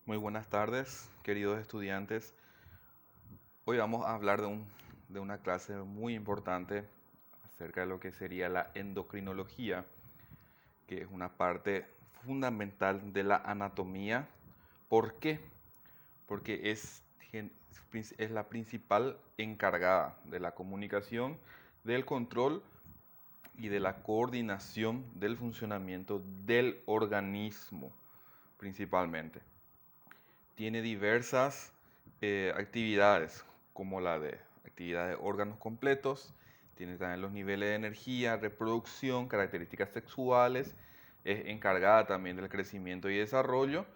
Muy buenas tardes, queridos estudiantes. Hoy vamos a hablar de una clase muy importante acerca de lo que sería la endocrinología, que es una parte fundamental de la anatomía. ¿Por qué? Porque es la principal encargada de la comunicación, del control y de la coordinación del funcionamiento del organismo, principalmente. Tiene diversas actividades, como la de actividad de órganos completos, tiene también los niveles de energía, reproducción, características sexuales, es encargada también del crecimiento y desarrollo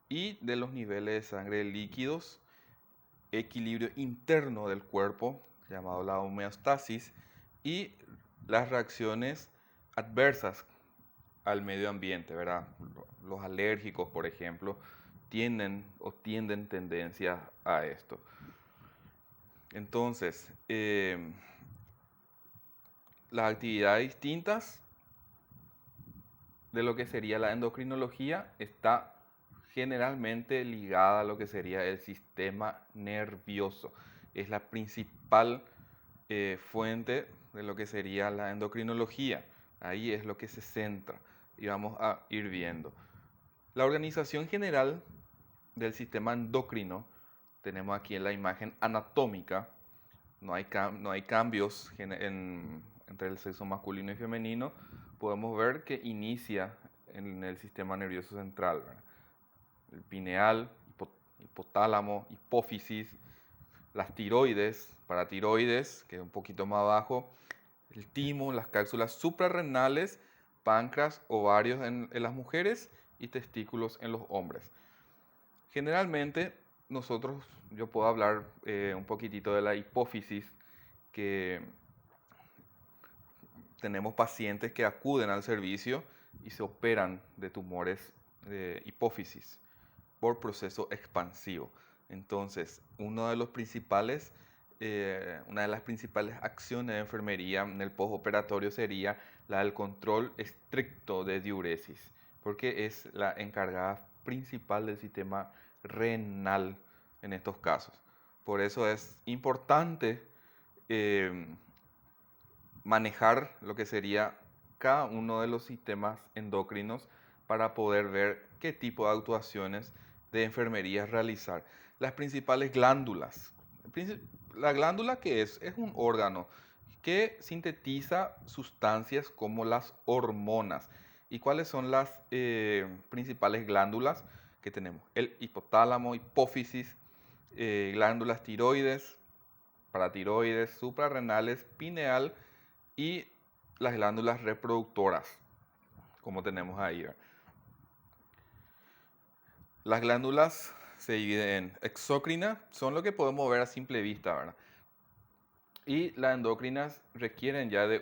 y de los niveles de sangre líquidos, equilibrio interno del cuerpo, llamado la homeostasis, y las reacciones adversas al medio ambiente, ¿verdad? Los alérgicos, por ejemplo, tienden tendencia a esto. Entonces, las actividades distintas de lo que sería la endocrinología está generalmente ligada a lo que sería el sistema nervioso. Es la principal fuente de lo que sería la endocrinología. Ahí es lo que se centra y vamos a ir viendo. La organización general del sistema endocrino, tenemos aquí en la imagen anatómica, no hay cambios entre el sexo masculino y femenino, podemos ver que inicia en el sistema nervioso central, ¿verdad? El pineal, hipotálamo, hipófisis, las tiroides, paratiroides, que es un poquito más abajo, el timo, las cápsulas suprarrenales, páncreas, ovarios en las mujeres y testículos en los hombres. Generalmente yo puedo hablar un poquitito de la hipófisis, que tenemos pacientes que acuden al servicio y se operan de tumores de hipófisis por proceso expansivo. Entonces, una de las principales acciones de enfermería en el postoperatorio sería la del control estricto de diuresis, porque es la encargada principal del sistema renal en estos casos. Por eso es importante eh, manejar lo que sería cada uno de los sistemas endocrinos para poder ver qué tipo de actuaciones de enfermería realizar. Las principales glándulas. La glándula, ¿qué es? Es un órgano que sintetiza sustancias como las hormonas. ¿Y cuáles son las principales glándulas que tenemos? El hipotálamo, hipófisis, glándulas tiroides, paratiroides, suprarrenales, pineal y las glándulas reproductoras, como tenemos ahí. Las glándulas se dividen en exócrinas, son lo que podemos ver a simple vista, ¿verdad? Y las endócrinas requieren ya de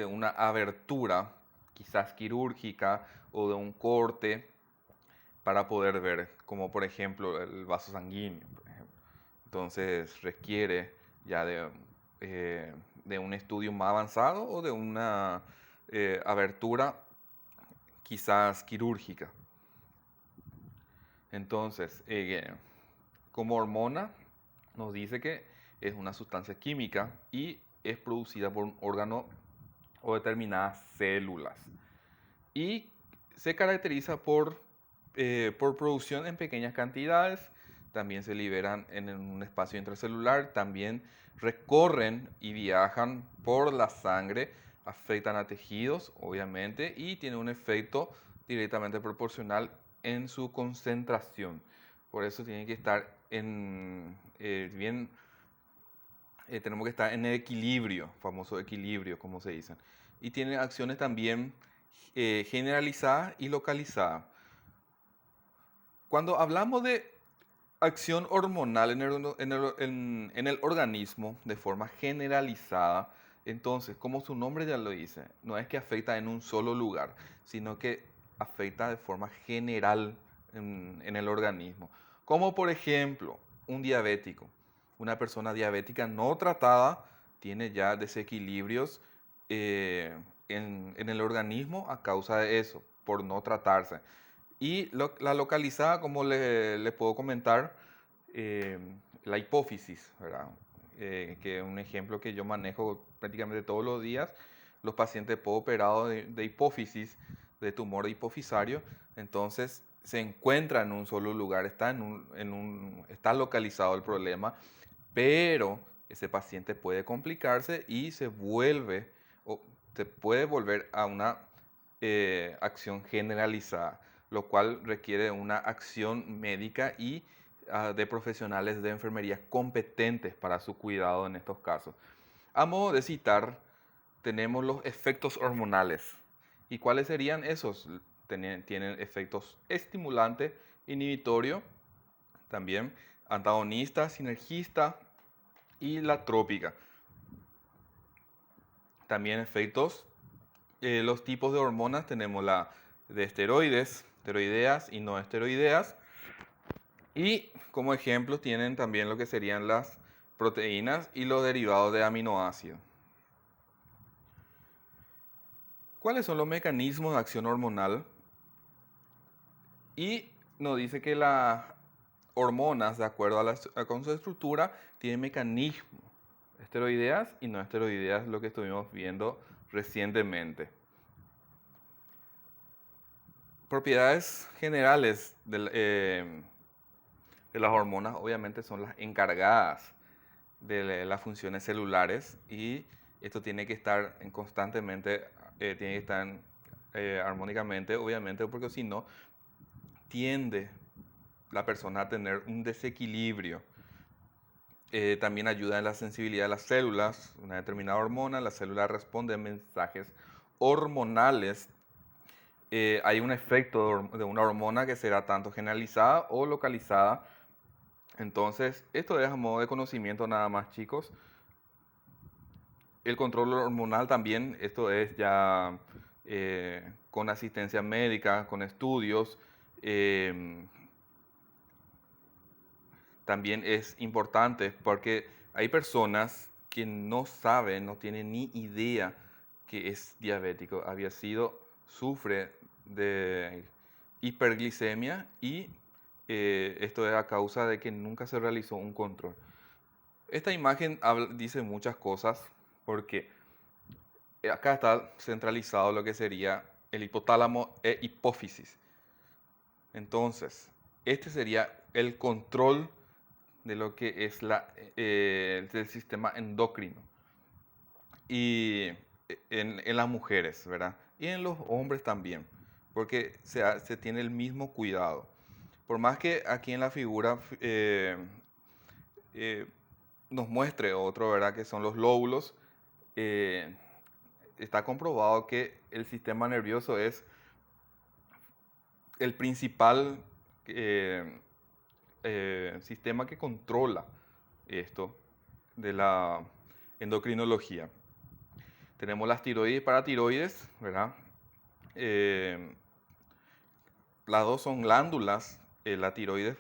una abertura, quizás quirúrgica o de un corte para poder ver, como por ejemplo el vaso sanguíneo, por ejemplo. Entonces requiere ya de un estudio más avanzado o de una abertura quizás quirúrgica. Entonces, como hormona, nos dice que es una sustancia química y es producida por un órgano o determinadas células. Y se caracteriza por producción en pequeñas cantidades, también se liberan en un espacio intracelular, también recorren y viajan por la sangre, afectan a tejidos, obviamente, y tienen un efecto directamente proporcional en su concentración. Por eso tienen que estar tenemos que estar en el equilibrio, famoso equilibrio, como se dice. Y tiene acciones también generalizadas y localizadas. Cuando hablamos de acción hormonal en el organismo de forma generalizada, entonces, como su nombre ya lo dice, no es que afecta en un solo lugar, sino que afecta de forma general en el organismo. Como por ejemplo, un diabético. Una persona diabética no tratada tiene ya desequilibrios en el organismo a causa de eso, por no tratarse. Y la localizada, como le puedo comentar, eh, la hipófisis, ¿verdad? Que es un ejemplo que yo manejo prácticamente todos los días. Los pacientes operados de hipófisis, de tumor hipofisario, entonces se encuentra en un solo lugar, está localizado el problema, pero ese paciente puede complicarse y o se puede volver a una acción generalizada, lo cual requiere una acción médica y de profesionales de enfermería competentes para su cuidado en estos casos. A modo de citar, tenemos los efectos hormonales. ¿Y cuáles serían esos? Tienen efectos estimulantes, inhibitorio, también antagonista, sinergista y la trópica. También efectos, los tipos de hormonas tenemos la de esteroides, esteroideas y no esteroideas. Y como ejemplos tienen también lo que serían las proteínas y los derivados de aminoácidos. ¿Cuáles son los mecanismos de acción hormonal? Y nos dice que las hormonas, de acuerdo con su estructura, tienen mecanismos esteroideas y no esteroideas, lo que estuvimos viendo recientemente. Propiedades generales de las hormonas obviamente son las encargadas de las funciones celulares y esto tiene que estar tiene que estar armónicamente, obviamente, porque si no, tiende la persona a tener un desequilibrio. También ayuda en la sensibilidad de las células, una determinada hormona, la célula responde a mensajes hormonales. Hay un efecto de una hormona que será tanto generalizada o localizada. Entonces, esto es a modo de conocimiento nada más, chicos. El control hormonal también, esto es ya con asistencia médica, con estudios. También es importante porque hay personas que no saben, no tienen ni idea que es diabético. Sufre de hiperglicemia y esto es a causa de que nunca se realizó un control. Esta imagen dice muchas cosas porque acá está centralizado lo que sería el hipotálamo e hipófisis. Entonces, este sería el control de lo que es del sistema endocrino. Y en las mujeres, ¿verdad? Y en los hombres también, porque se tiene el mismo cuidado. Por más que aquí en la figura eh, nos muestre otro, ¿verdad? Que son los lóbulos, eh, está comprobado que el sistema nervioso es el principal sistema que controla esto de la endocrinología. Tenemos las tiroides y paratiroides, ¿verdad? Eh, las dos son glándulas. La tiroides